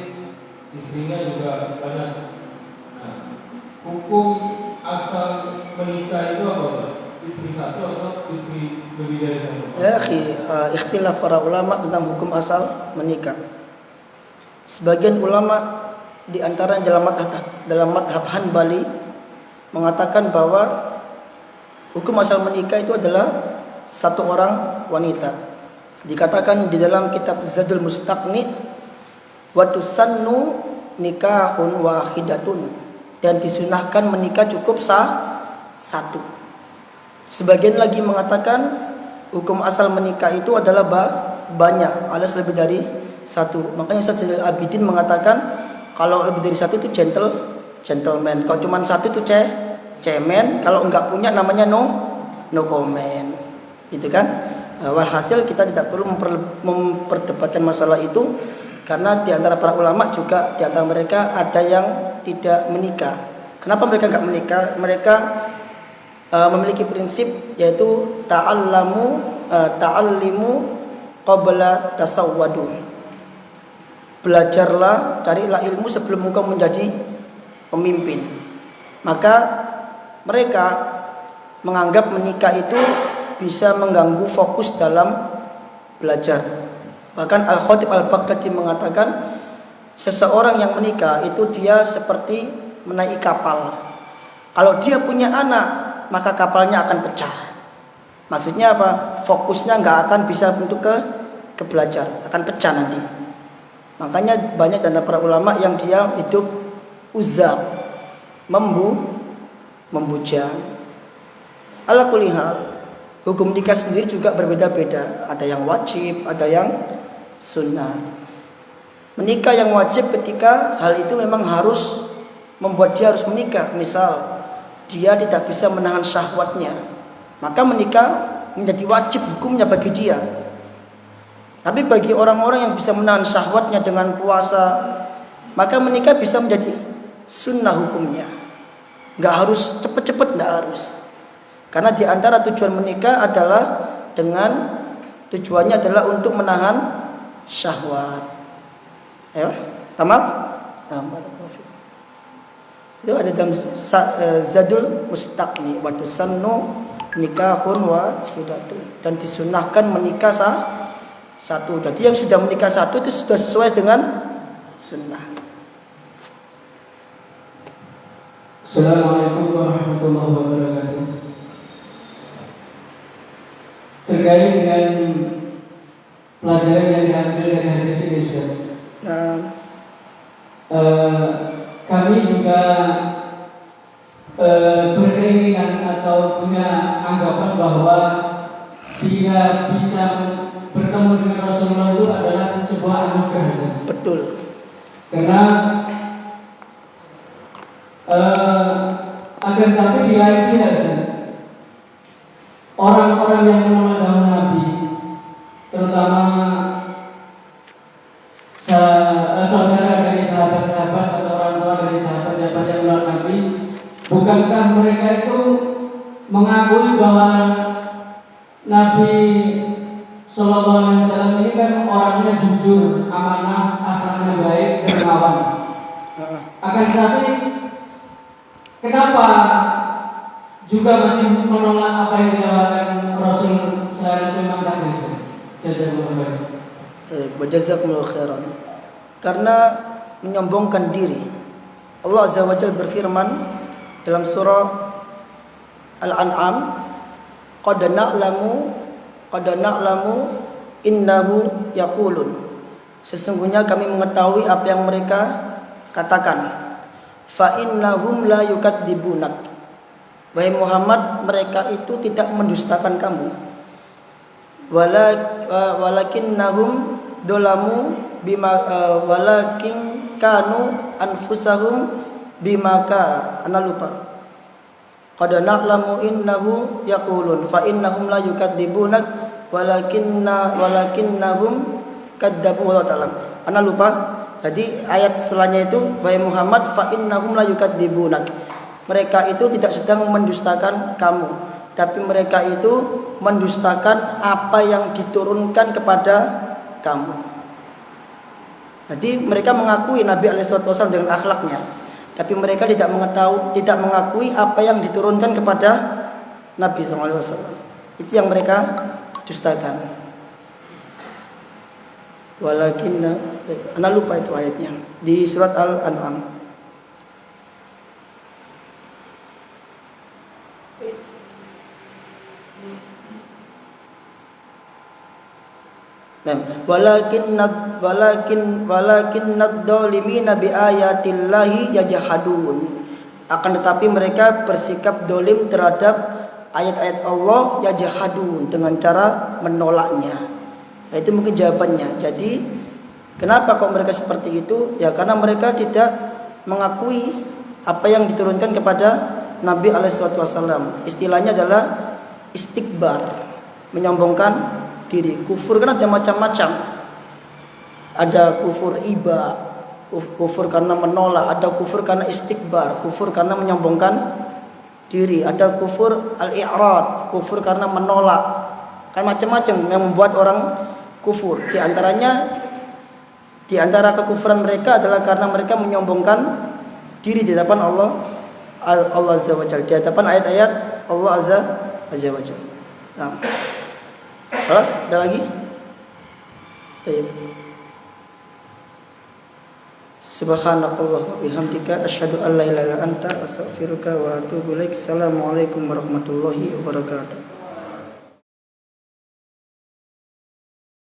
istrinya juga banyak. Nah, hukum asal menikah itu apa, Pak? Istri satu atau istri lebih dari satu? Ya, ikhtilaf para ulama tentang hukum asal menikah. Sebagian ulama di antara dalam madhab Hanbali mengatakan bahwa hukum asal menikah itu adalah satu orang wanita. Dikatakan di dalam kitab Zadul Mustaqni, wa tusannu nikahun wahidatun, dan disunahkan menikah cukup satu. Sebagian lagi mengatakan hukum asal menikah itu adalah banyak, alias lebih dari satu. Makanya Ustaz Zainal Abidin mengatakan kalau lebih dari satu itu gentleman. Kalau cuma satu itu cemen. Kalau enggak punya namanya no comment. Gitu kan? Walhasil kita tidak perlu memperdebatkan masalah itu, karena di antara para ulama juga di antara mereka ada yang tidak menikah. Kenapa mereka enggak menikah? Mereka memiliki prinsip yaitu ta'allimu qabla tasawwadu. Belajarlah, carilah ilmu sebelum engkau menjadi pemimpin. Maka mereka menganggap menikah itu bisa mengganggu fokus dalam belajar. Bahkan Al-Khatib Al-Baghdadi mengatakan seseorang yang menikah itu dia seperti menaiki kapal. Kalau dia punya anak, maka kapalnya akan pecah. Maksudnya apa? Fokusnya nggak akan bisa untuk ke belajar, akan pecah nanti. Makanya banyak dari para ulama yang dia hidup uzab, membujang. Ala kulli hal, hukum nikah sendiri juga berbeda-beda. Ada yang wajib, ada yang sunnah. Menikah yang wajib ketika hal itu memang harus membuat dia harus menikah. Misal dia tidak bisa menahan syahwatnya, maka menikah menjadi wajib hukumnya bagi dia. Tapi bagi orang-orang yang bisa menahan syahwatnya dengan puasa, maka menikah bisa menjadi sunnah hukumnya. Nggak harus cepet-cepet, nggak harus. Karena di antara tujuan menikah adalah tujuannya adalah untuk menahan syahwat. Ya, tamam? Itu ada dalam Zadul Mustaqni, wa tusannu nikahun wahidatun, dan disunahkan menikah satu. Jadi yang sudah menikah satu itu sudah sesuai dengan sunnah. Assalamualaikum warahmatullahi wabarakatuh. Terkait dengan pelajaran yang diambil dari hadis ini, Ustaz. Kami juga berkeinginan atau punya anggapan bahwa dia bisa bertemu dengan Rasulullah itu adalah sebuah anugerah. Betul. Karena akan tapi di lain tidak, orang-orang yang menolak dahulu Nabi, terutama saudara dari sahabat-sahabat atau orang tua dari sahabat-sahabat bukankah mereka itu mengakui bahwa Nabi Sallallahu Alaihi Wasallam ini kan orangnya jujur, amanah, akhlaknya baik, dermawan. Akan tetapi kenapa juga masih menolak apa yang dikatakan Rasul selain memang tadi itu? Jazakumullah khairan. Karena menyombongkan diri. Allah Azza wa Jalla berfirman dalam surah Al-An'am, qad na'lamu innahu yaqulun. Sesungguhnya kami mengetahui apa yang mereka katakan. Fa innahum la yukadzibunak. Wahai Muhammad, mereka itu tidak mendustakan kamu. Walakinnahum dolamu bima walakin kanu anfusahum bimaka lupa. Qad na'lamu innahu yaqulun fa innahum la yukadzibunak walakinnahum kadzabu wa ta'ala. Ana lupa. Jadi ayat setelahnya itu wahai Muhammad fa innahum la yukadzibunak. Mereka itu tidak sedang mendustakan kamu, tapi mereka itu mendustakan apa yang diturunkan kepada kamu. Jadi mereka mengakui Nabi SAW dengan akhlaknya, tapi mereka tidak mengakui apa yang diturunkan kepada Nabi SAW. Itu yang mereka dustakan. Walakinna, anda lupa itu ayatnya di surat Al-An'am. Walakinnad dhalimina bi ayatillahi yajhadun. Akan tetapi mereka bersikap dolim terhadap ayat-ayat Allah, yajhadun, dengan cara menolaknya. Nah, itu mungkin jawabannya. Jadi kenapa kok mereka seperti itu? Ya karena mereka tidak mengakui apa yang diturunkan kepada Nabi SAW. Istilahnya adalah istikbar, menyombongkan diri. Kufur kan ada macam-macam. Ada kufur iba, kufur karena menolak, ada kufur karena istikbar, kufur karena menyombongkan diri, ada kufur al-i'rad, kufur karena menolak. Kan macam-macam yang membuat orang kufur. Di antara kekufuran mereka adalah karena mereka menyombongkan diri di hadapan Allah Azza wa Jalla, di hadapan ayat-ayat Allah Azza wa Jalla. Nah, terus ada lagi? Baik. Subhanakallah wa bihamdika asyhadu an la ilaha illa anta astaghfiruka wa atubu ilaik. Assalamualaikum warahmatullahi wabarakatuh.